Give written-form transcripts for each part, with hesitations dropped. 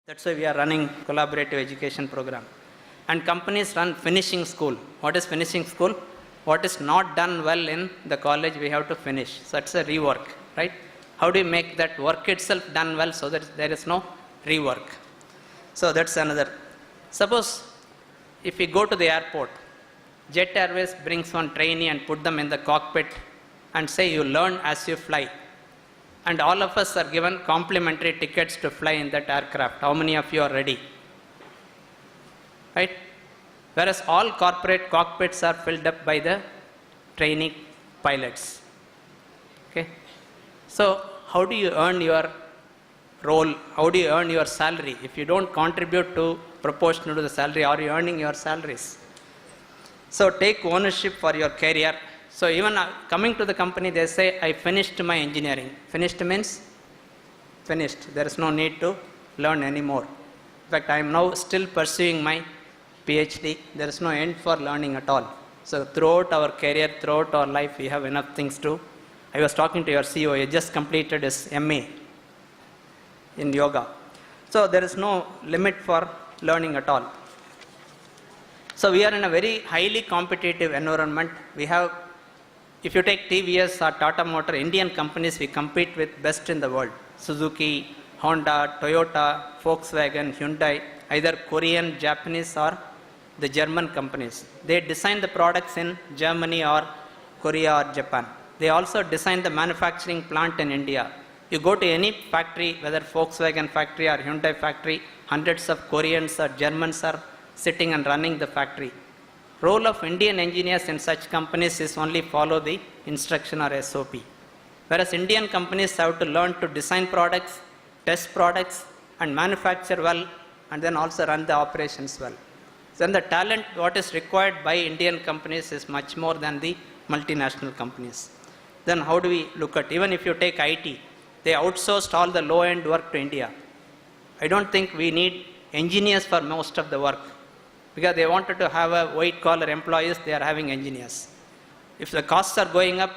That's why we are running collaborative education program. And companies run finishing school. What is finishing school? What is not done well in the college, we have to finish. So it's a rework, right? How do you make that work itself done well so that there is no rework? So that's another. Suppose if we go to the airport, Jet Airways brings one trainee and put them in the cockpit and say you learn as you fly. And all of us are given complimentary tickets to fly in that aircraft. How many of you are ready? Right? Whereas all corporate cockpits are filled up by the trainee pilots. Okay? So how do you earn your role? How do you earn your salary? If you don't contribute to proportional to the salary, are you earning your salaries? So take ownership for your career. So even coming to the company, they say, I finished my engineering. Finished means finished. There is no need to learn anymore. In fact, I am now still pursuing my PhD. There is no end for learning at all. So throughout our career, throughout our life, we have enough things to. I was talking to your CEO, he just completed his MA in yoga. So there is no limit for learning at all. So we are in a very highly competitive environment. We have, if you take TVS or Tata Motor, Indian companies, we compete with best in the world. Suzuki, Honda, Toyota, Volkswagen, Hyundai, either Korean, Japanese or the German companies. They design the products in Germany or Korea or Japan. They also design the manufacturing plant in India. You go to any factory, whether Volkswagen factory or Hyundai factory, hundreds of Koreans or Germans are sitting and running the factory. Role of Indian engineers in such companies is only follow the instruction or SOP. Whereas Indian companies have to learn to design products, test products and manufacture well and then also run the operations well. Then the talent what is required by Indian companies is much more than the multinational companies. Then how do we look at, even if you take IT, they outsourced all the low-end work to India. I don't think we need engineers for most of the work. Because they wanted to have a white-collar employees, they are having engineers. If the costs are going up,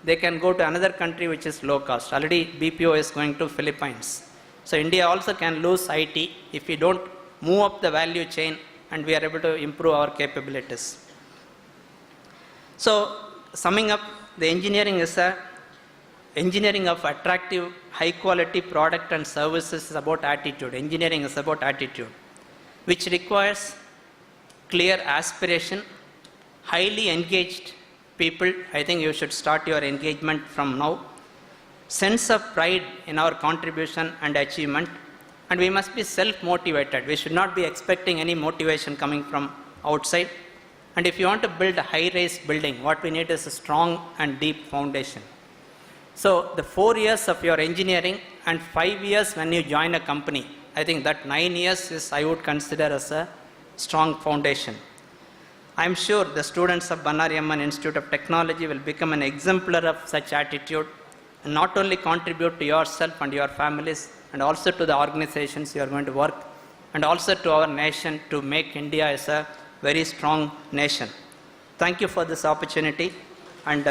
they can go to another country which is low cost. Already BPO is going to Philippines. So India also can lose IT if we don't move up the value chain and we are able to improve our capabilities. So summing up, the engineering is a engineering of attractive, high-quality product and services is about attitude. Engineering is about attitude, which requires clear aspiration, highly engaged people. I think you should start your engagement from now. Sense of pride in our contribution and achievement. And we must be self-motivated. We should not be expecting any motivation coming from outside. And if you want to build a high-rise building, what we need is a strong and deep foundation. So the 4 years of your engineering and 5 years when you join a company, I think that 9 years is, I would consider as a strong foundation. I am sure the students of Bannari Amman Institute of Technology will become an exemplar of such attitude and not only contribute to yourself and your families and also to the organizations you are going to work and also to our nation to make India as a very strong nation. Thank you for this opportunity and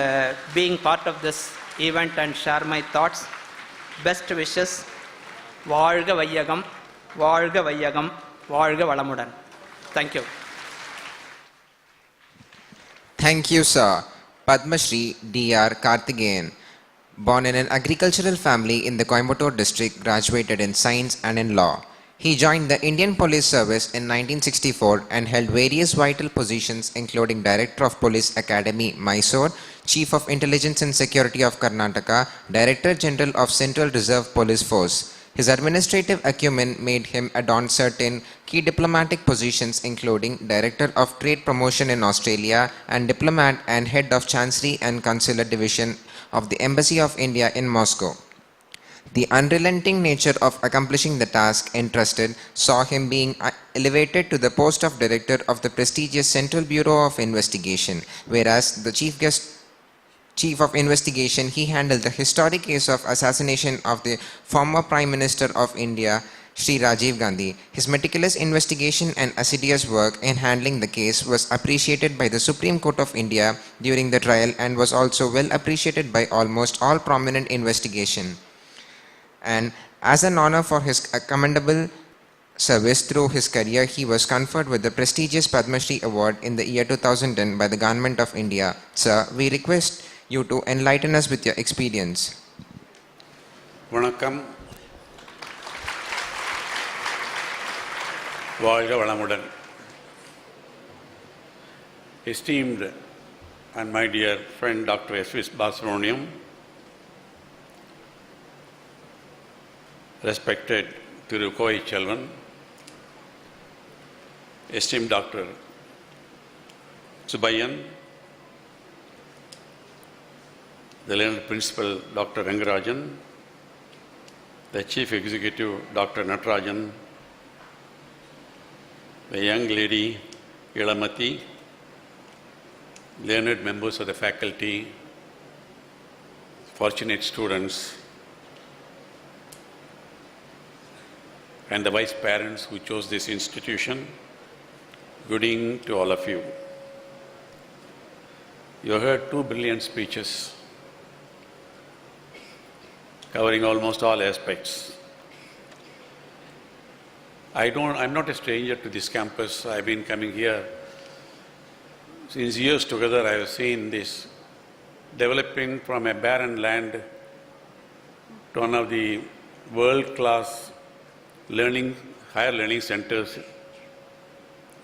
being part of this event and share my thoughts. Best wishes. Vaalga Vaiyagam, Vaalga Vaiyagam, Vaalga Valamudan. Thank you. Thank you, sir. Padma Shri D.R. Karthikeyan, born in an agricultural family in the Coimbatore district, graduated in science and in law. He joined the Indian Police Service in 1964 and held various vital positions including Director of Police Academy, Mysore, Chief of Intelligence and Security of Karnataka, Director General of Central Reserve Police Force. His administrative acumen made him adorn certain key diplomatic positions including Director of Trade Promotion in Australia and Diplomat and Head of Chancery and Consular Division of the Embassy of India in Moscow. The unrelenting nature of accomplishing the task entrusted saw him being elevated to the post of Director of the prestigious Central Bureau of Investigation, whereas the Chief of Investigation, he handled the historic case of assassination of the former Prime Minister of India, Sri Rajiv Gandhi. His meticulous investigation and assiduous work in handling the case was appreciated by the Supreme Court of India during the trial and was also well appreciated by almost all prominent investigation. And as an honor for his commendable service through his career, he was conferred with the prestigious Padma Shri Award in the year 2010 by the Government of India. Sir, we request you to enlighten us with your experience. வணக்கம். வாழ்க வளமுடன். Esteemed and my dear friend Dr. S.V. Balasubramaniam, respected Thiru Koi Chelvan, esteemed Dr. Subayyan, the learned principal Dr. Rangarajan, the chief executive Dr. Natarajan, the young lady Ilamati, learned members of the faculty, fortunate students, and the vice parents who chose this institution, good evening to all of you. You heard two brilliant speeches covering almost all aspects. I'm not a stranger to this campus. I've been coming here since years together. I have seen this developing from a barren land to one of the world-class higher learning centers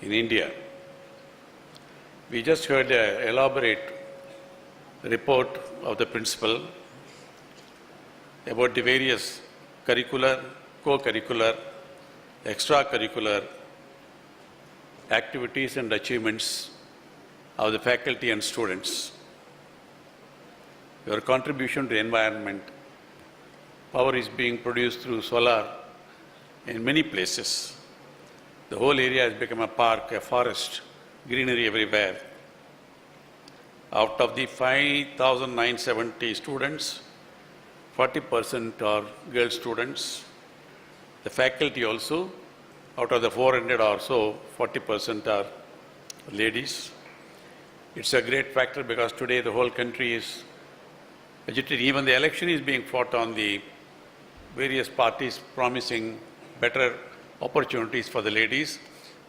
in India. We just heard an elaborate report of the principal about the various curricular, co-curricular, extracurricular activities and achievements of the faculty and students. Your contribution to the environment, power is being produced through solar in many places. The whole area has become a park, a forest, greenery everywhere. Out of the 5,970 students, 40% are girl students. The faculty also, out of the 400 or so, 40% are ladies. It's a great factor because today the whole country is agitated. Even the election is being fought on the various parties promising better opportunities for the ladies.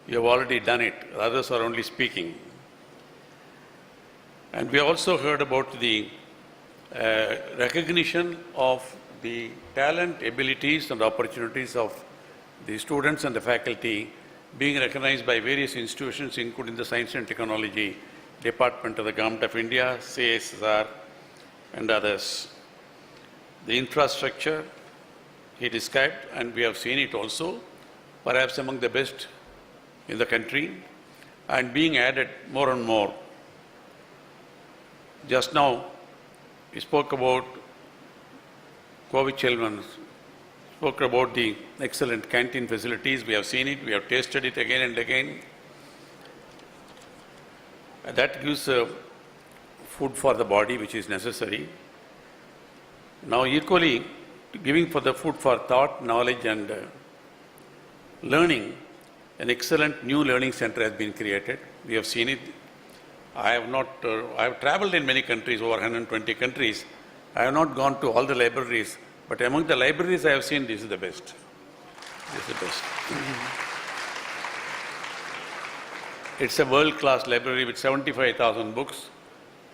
You have already done it. Others are only speaking. And we also heard about the recognition of the talent, abilities and opportunities of the students and the faculty being recognized by various institutions, including the Science and Technology Department of the Government of India, CSSR and others. The infrastructure he described, and we have seen it also, perhaps among the best in the country, and being added more and more. Just now, we spoke about Kovi Chelvan, spoke about the excellent canteen facilities. We have seen it, we have tasted it again and again. That gives food for the body, which is necessary. Now, equally, giving for the food for thought, knowledge and learning, an excellent new learning center has been created. We have seen it. I have traveled in many countries, over 120 countries. I have not gone to all the libraries, but among the libraries I have seen, this is the best. This is the best. It's a world-class library with 75,000 books,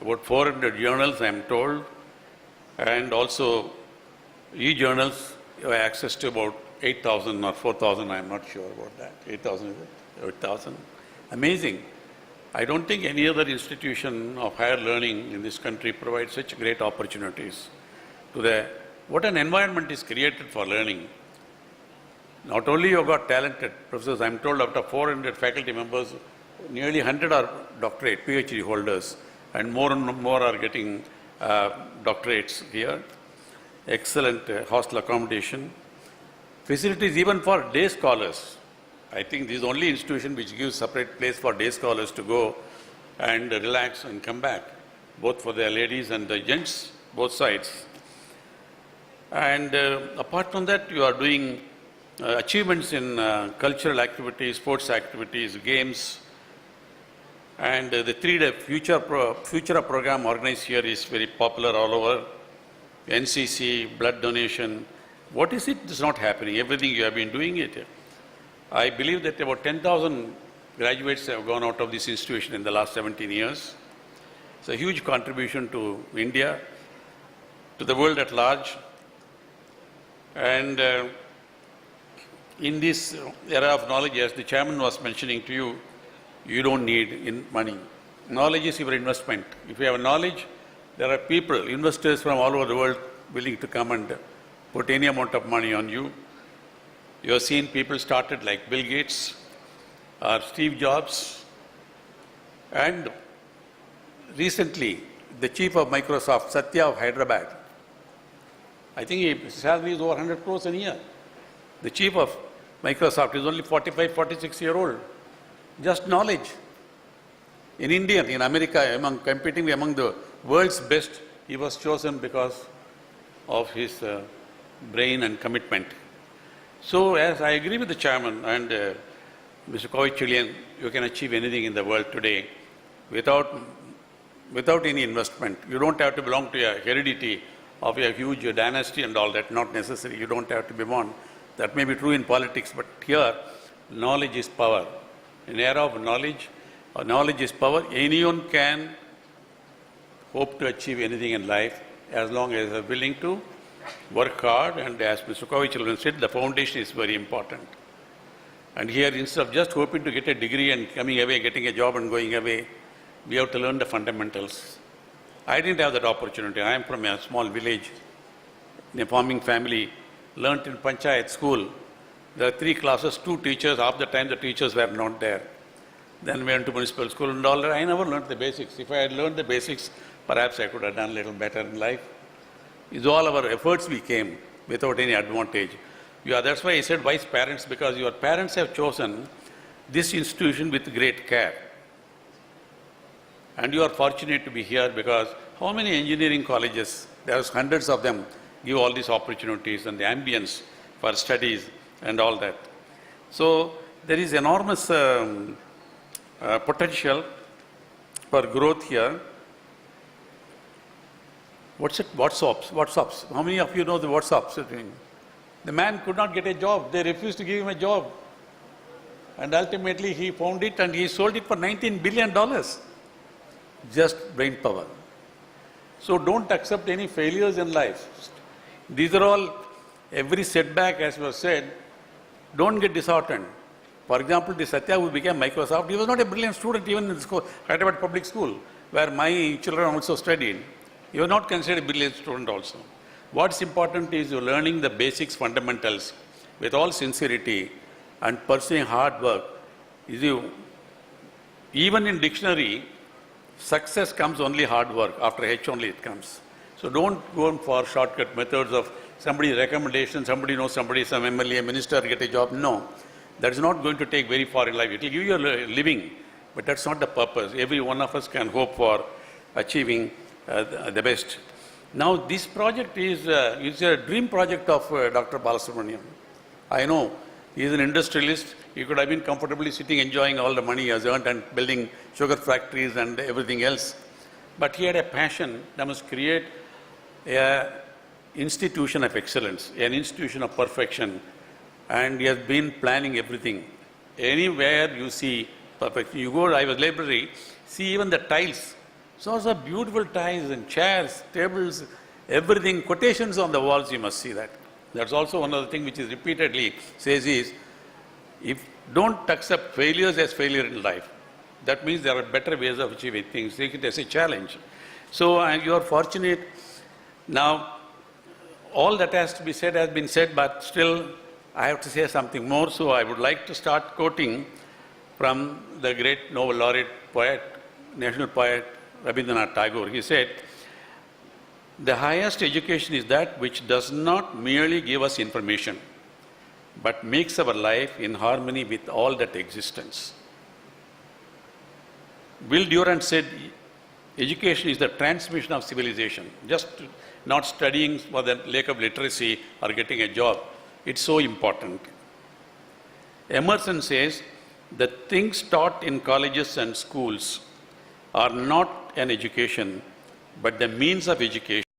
about 400 journals, I am told, and also e-journals. You have access to about 8,000 or 4,000, I am not sure about that. 8,000 is it? 8,000. Amazing. I don't think any other institution of higher learning in this country provides such great opportunities to what an environment is created for learning. Not only you have got talented professors, I'm told after 400 faculty members, nearly 100 are doctorate, PhD holders, and more are getting doctorates here. Excellent hostel accommodation. Facilities even for day scholars. I think this is the only institution which gives separate place for day scholars to go and relax and come back, both for the ladies and the gents, both sides. And apart from that, you are doing achievements in cultural activities, sports activities, games, and the 3-day Futura program organized here is very popular all over. NCC, blood donation. What is it that's not happening? Everything you have been doing it. I believe that about 10,000 graduates have gone out of this institution in the last 17 years. It's a huge contribution to India, to the world at large. And in this era of knowledge, as the chairman was mentioning to you, you don't need money. Knowledge is your investment. If you have knowledge, there are people, investors from all over the world willing to come and put any amount of money on you. You have seen people started like Bill Gates or Steve Jobs. And recently, the chief of Microsoft, Satya of Hyderabad, I think his salary is over 100 crores a year. The chief of Microsoft is only 45, 46-year-old. Just knowledge. In India, in America, competing among the world's best, he was chosen because of his brain and commitment. So, as I agree with the chairman and Mr. Kovachilian, you can achieve anything in the world today without any investment. You don't have to belong to a heredity of a huge dynasty and all that, not necessary. You don't have to be born. That may be true in politics, but here, knowledge is power. In an era of knowledge is power. Anyone can hope to achieve anything in life as long as they are willing to work hard. And as Mr. Kovachilian said, the foundation is very important. And here, instead of just hoping to get a degree and coming away, getting a job and going away, we have to learn the fundamentals. I didn't have that opportunity. I am from a small village, in a farming family, learnt in Panchayat school. There are 3 classes, 2 teachers. Half the time the teachers were not there. Then went to municipal school and all that. I never learnt the basics. If I had learned the basics, perhaps I could have done a little better in life. It's all our efforts we came without any advantage. That's why I said wise parents, because your parents have chosen this institution with great care. And you are fortunate to be here because how many engineering colleges, there are hundreds of them, give all these opportunities and the ambience for studies and all that. So there is enormous potential for growth here. What's it? WhatsApps. How many of you know the WhatsApps? The man could not get a job. They refused to give him a job. And ultimately he found it and he sold it for $19 billion. Just brain power. So don't accept any failures in life. These are all, every setback, as was said, don't get disheartened. For example, the Satya who became Microsoft, he was not a brilliant student even in the school, Hyderabad Public School, where my children also studied. He was not considered a brilliant student also. What's important is you're learning the basics, fundamentals, with all sincerity and pursuing hard work. Even in dictionary, success comes only hard work. After H only it comes. So don't go for shortcut methods of somebody's recommendation, somebody knows somebody, some MLA, minister, get a job. No, that is not going to take very far in life. It will give you a living, but that's not the purpose. Every one of us can hope for achieving the best. Now, this project is a dream project of Dr. Balasubramanian. I know he is an industrialist. He could have been comfortably sitting, enjoying all the money he has earned and building sugar factories and everything else. But he had a passion that must create an institution of excellence, an institution of perfection. And he has been planning everything. Anywhere you see perfection, you go, I was library, see even the tiles. So beautiful tiles and chairs, tables, everything, quotations on the walls, you must see that. That's also one of the things which is repeatedly says is, if don't accept failures as failure in life. That means there are better ways of achieving things. Take it as a challenge. So you are fortunate. Now, all that has to be said has been said, but still I have to say something more. So I would like to start quoting from the great Nobel laureate poet, national poet, Rabindranath Tagore. He said, "The highest education is that which does not merely give us information, but makes our life in harmony with all that existence." Will Durant said, education is the transmission of civilization. Just not studying for the lack of literacy or getting a job. It's so important. Emerson says, the things taught in colleges and schools are not an education, but the means of education.